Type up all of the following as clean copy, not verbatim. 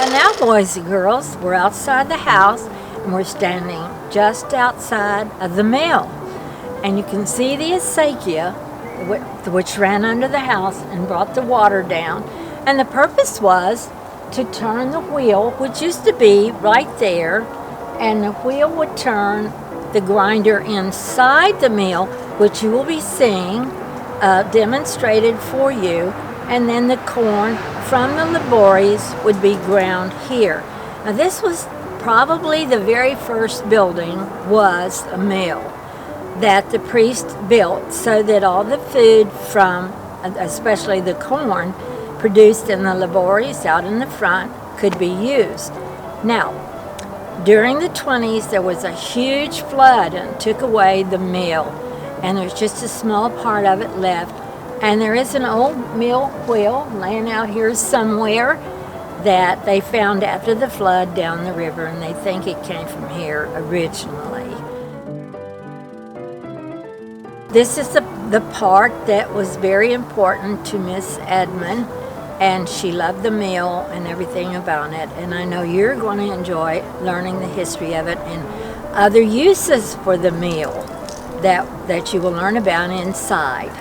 And now, boys and girls, we're outside the house and we're standing just outside of the mill. And you can see the acequia, which ran under the house and brought the water down. And the purpose was to turn the wheel, which used to be right there, and the wheel would turn the grinder inside the mill, which you will be seeing demonstrated for you, and then the corn from the labories would be ground here. Now this was probably the very first building was a mill that the priest built so that all the food from, especially the corn, produced in the labories out in the front could be used. Now, during the 20s, there was a huge flood and took away the mill, and there's just a small part of it left. And there is an old mill wheel laying out here somewhere that they found after the flood down the river, and they think it came from here originally. This is the part that was very important to Miss Edmund, and she loved the mill and everything about it. And I know you're going to enjoy learning the history of it and other uses for the mill that you will learn about inside.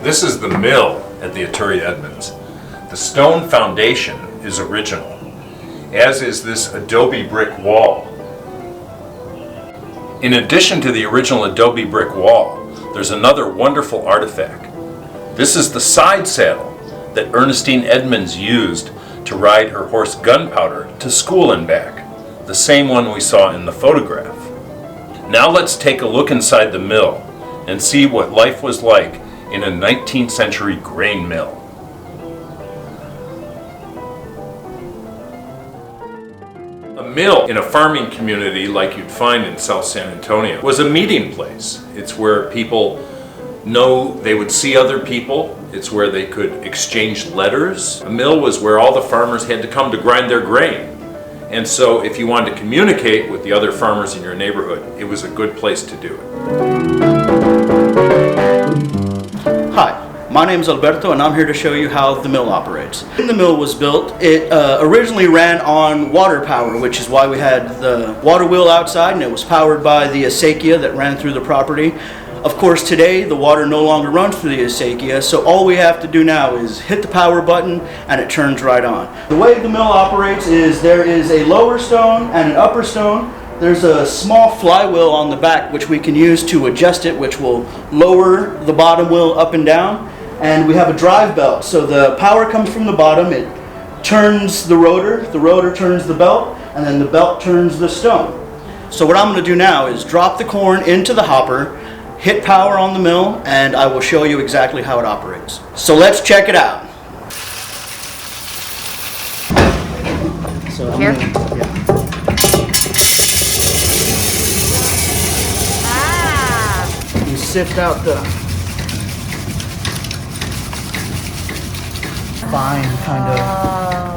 This is the mill at the Yturri-Edmunds. The stone foundation is original, as is this adobe brick wall. In addition to the original adobe brick wall, there's another wonderful artifact. This is the side saddle that Ernestine Edmunds used to ride her horse Gunpowder to school and back, the same one we saw in the photograph. Now let's take a look inside the mill and see what life was like in a 19th century grain mill. A mill in a farming community like you'd find in South San Antonio was a meeting place. It's where people know they would see other people. It's where they could exchange letters. A mill was where all the farmers had to come to grind their grain. And so if you wanted to communicate with the other farmers in your neighborhood, it was a good place to do it. Hi, my name is Alberto and I'm here to show you how the mill operates. When the mill was built, it originally ran on water power, which is why we had the water wheel outside, and it was powered by the acequia that ran through the property. Of course, today the water no longer runs through the acequia, so all we have to do now is hit the power button and it turns right on. The way the mill operates is there is a lower stone and an upper stone. There's a small flywheel on the back which we can use to adjust it, which will lower the bottom wheel up and down. And we have a drive belt, so the power comes from the bottom, it turns the rotor turns the belt, and then the belt turns the stone. So what I'm going to do now is drop the corn into the hopper, hit power on the mill, and I will show you exactly how it operates. So let's check it out. So Here? You sift out the fine kind of